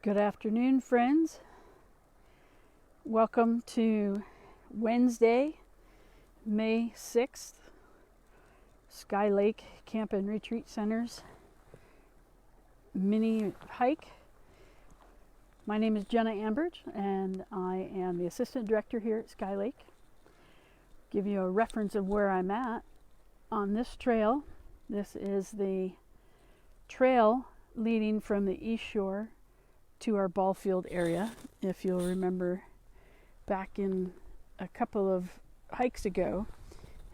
Good afternoon, friends. Welcome to Wednesday, May 6th, Sky Lake Camp and Retreat Center's mini hike. My name is Jenna and I am the Assistant Director here at Sky Lake. Give you a reference of where I'm at on this trail. This is the trail leading from the East Shore to our Ballfield area. If you'll remember back in a couple of hikes ago,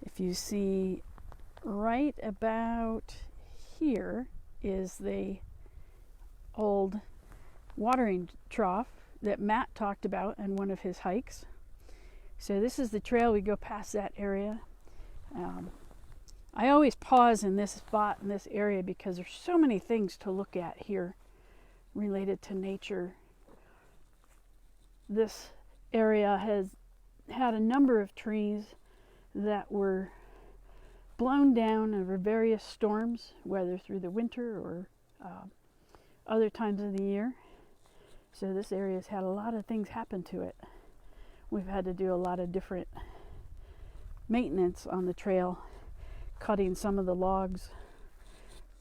if you see right about here is the old watering trough that Matt talked about in one of his hikes. So this is the trail. We go past that area. I always pause in this spot in this area because there's so many things to look at here related to nature. This area has had a number of trees that were blown down over various storms, whether through the winter or other times of the year. So this area has had a lot of things happen to it. We've had to do a lot of different maintenance on the trail, cutting some of the logs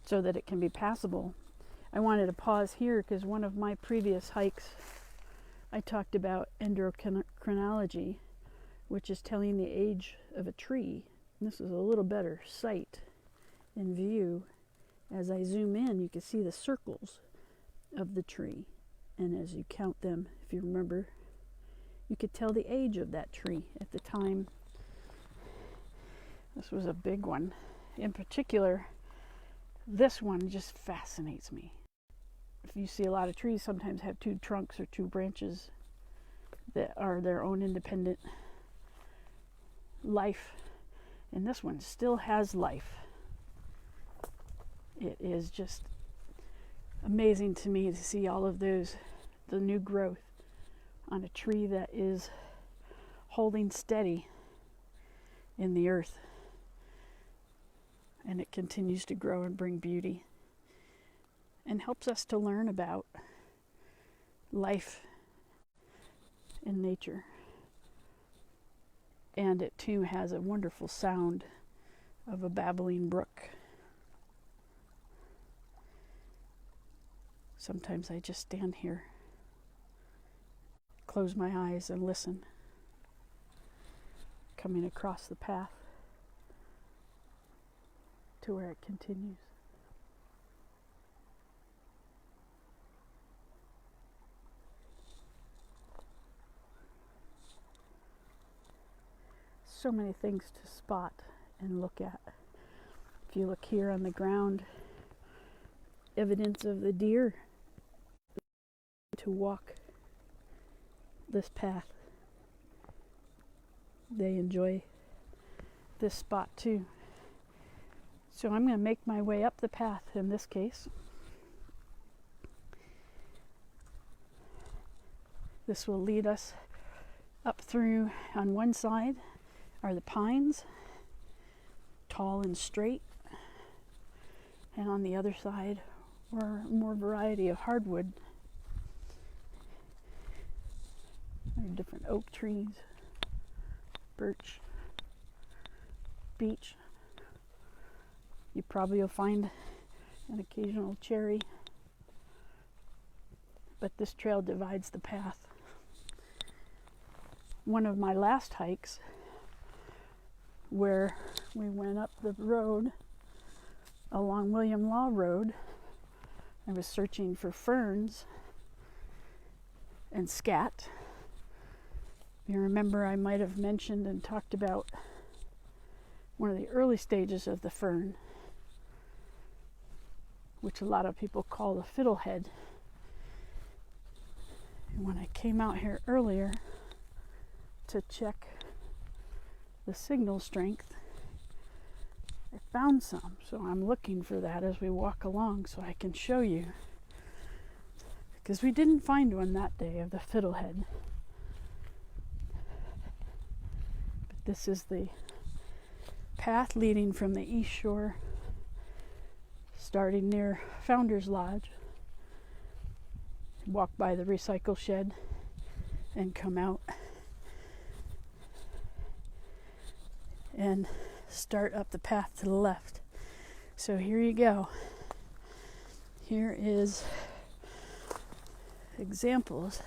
so that it can be passable. I wanted to pause here because one of my previous hikes I talked about endocrinology, which is telling the age of a tree. And this is a little better sight in view. As I zoom in, you can see the circles of the tree. And as you count them, if you remember, you could tell the age of that tree at the time. This was a big one. In particular, this one just fascinates me. If you see a lot of trees, sometimes have two trunks or two branches that are their own independent life. And this one still has life. It is just amazing to me to see all of those, the new growth on a tree that is holding steady in the earth. And it continues to grow and bring beauty and helps us to learn about life in nature. And it too has a wonderful sound of a babbling brook. Sometimes I just stand here, close my eyes and listen, coming across the path to where it continues. So many things to spot and look at. If you look here on the ground, evidence of the deer to walk this path. They enjoy this spot too. So I'm going to make my way up the path in this case. This will lead us up through, on one side are the pines, tall and straight, and on the other side are more variety of hardwood. There are different oak trees, birch, beech. You probably will find an occasional cherry, but this trail divides the path. One of my last hikes, where we went up the road along William Law Road, I was searching for ferns and scat. You remember I might have mentioned and talked about one of the early stages of the fern, which a lot of people call the fiddlehead. And when I came out here earlier to check the signal strength, I found some. So I'm looking for that as we walk along so I can show you. Because we didn't find one that day of the fiddlehead. But this is the path leading from the East Shore, starting near Founder's Lodge, walk by the recycle shed and come out and start up the path to the left. So here you go. Here is examples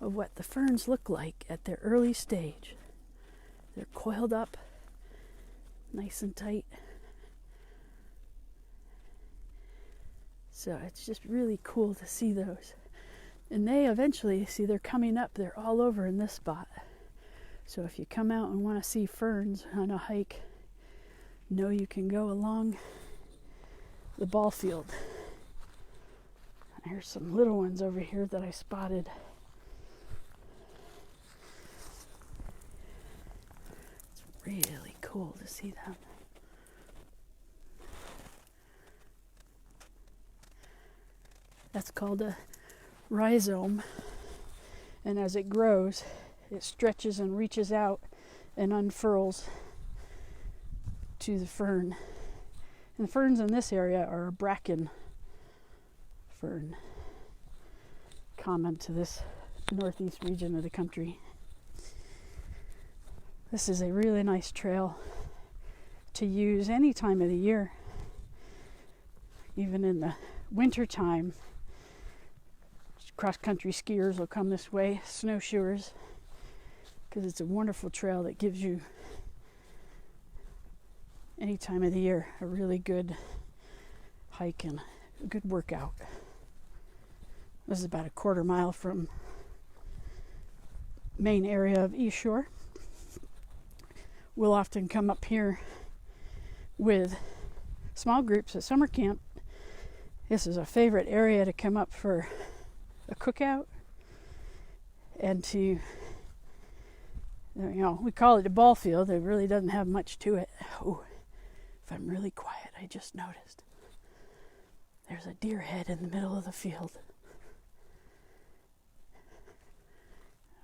of what the ferns look like at their early stage. They're coiled up nice and tight. So it's just really cool to see those. And they eventually, see, they're coming up. They're all over in this spot. So if you come out and want to see ferns on a hike, know you can go along the ball field. There's some little ones over here that I spotted. It's really cool to see them. That's called a rhizome, and as it grows, it stretches and reaches out and unfurls to the fern. And the ferns in this area are a bracken fern, common to this northeast region of the country. This is a really nice trail to use any time of the year, even in the winter time. Cross-country skiers will come this way, snowshoers, because it's a wonderful trail that gives you, any time of the year, a really good hike and a good workout. This is about a quarter mile from main area of East Shore. We'll often come up here with small groups at summer camp. This is a favorite area to come up for a cookout and to, we call it a ball field. It really doesn't have much to it. Oh, if I'm really quiet, I just noticed there's a deer head in the middle of the field.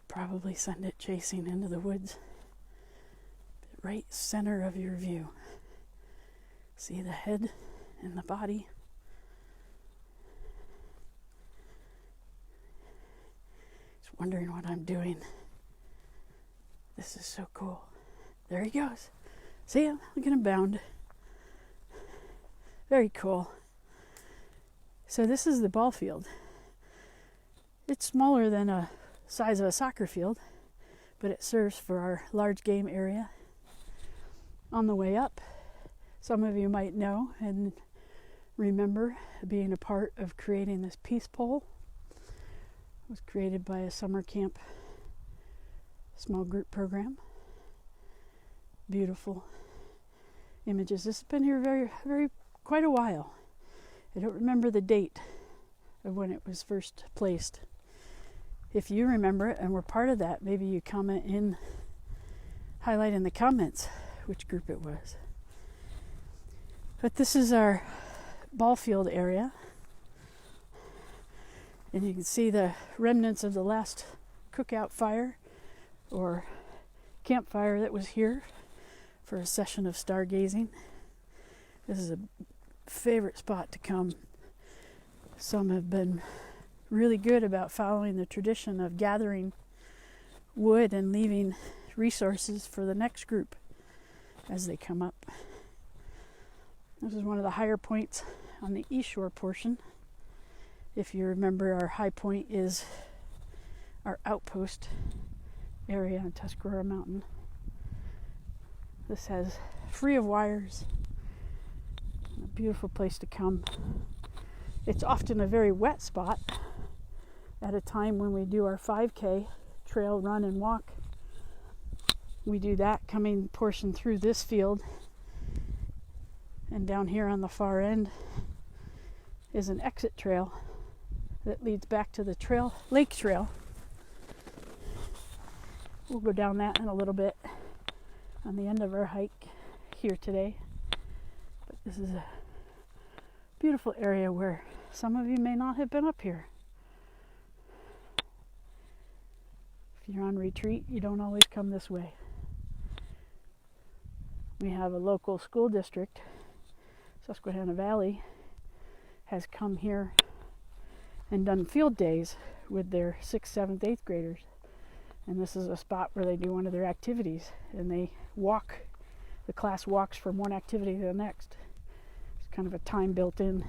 Probably send it chasing into the woods. Right center of your view. See the head and the body. Just wondering what I'm doing. This is so cool. There he goes. See him? Look at him bound. Very cool. So this is the ball field. It's smaller than a size of a soccer field, but it serves for our large game area. On the way up, some of you might know and remember being a part of creating this peace pole. It was created by a summer camp small group program. Beautiful images. This has been here quite a while. I don't remember the date of when it was first placed. If you remember it and were part of that, maybe you highlight in the comments which group it was. But this is our ball field area. And you can see the remnants of the last cookout fire or campfire that was here for a session of stargazing. This is a favorite spot to come. Some have been really good about following the tradition of gathering wood and leaving resources for the next group as they come up. This is one of the higher points on the East Shore portion. If you remember, our high point is our outpost area on Tuscarora Mountain. This has free of wires, a beautiful place to come. It's often a very wet spot at a time when we do our 5K trail run and walk. We do that coming portion through this field, and down here on the far end is an exit trail that leads back to the lake trail. We'll go down that in a little bit on the end of our hike here today. But this is a beautiful area where some of you may not have been up here. If you're on retreat, you don't always come this way. We have a local school district, Susquehanna Valley, has come here and done field days with their 6th, 7th, 8th graders. And this is a spot where they do one of their activities, and they walk. The class walks from one activity to the next. It's kind of a time built in.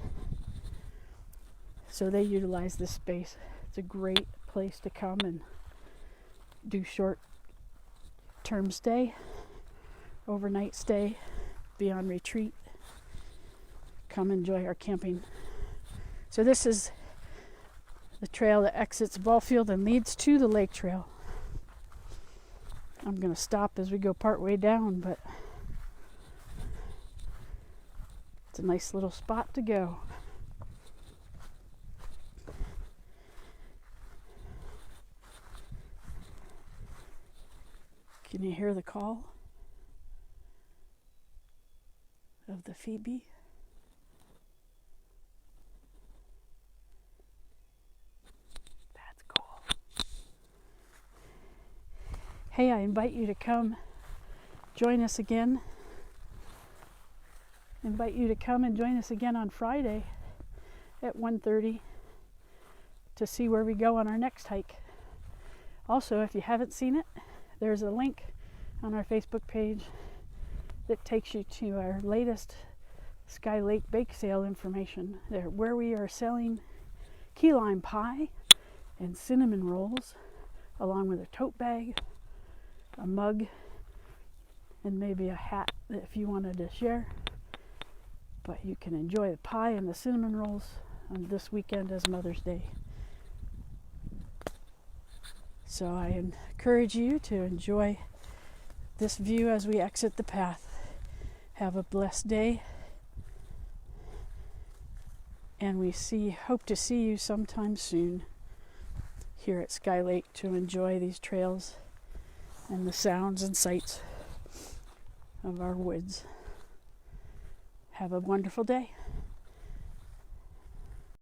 So they utilize this space. It's a great place to come and do short-term stay, overnight stay, be on retreat, come enjoy our camping. So this is the trail that exits Ballfield and leads to the lake trail. I'm going to stop as we go part way down, but it's a nice little spot to go. Can you hear the call of the Phoebe? That's cool. Hey, I invite you to come join us again. I invite you to come and join us again on Friday at 1:30 to see where we go on our next hike. Also, if you haven't seen it, there's a link on our Facebook page that takes you to our latest Sky Lake bake sale information, there, where we are selling key lime pie and cinnamon rolls, along with a tote bag, a mug, and maybe a hat if you wanted to share. But you can enjoy the pie and the cinnamon rolls on this weekend as Mother's Day. So I encourage you to enjoy this view as we exit the path. Have a blessed day. And we hope to see you sometime soon here at Sky Lake to enjoy these trails and the sounds and sights of our woods. Have a wonderful day.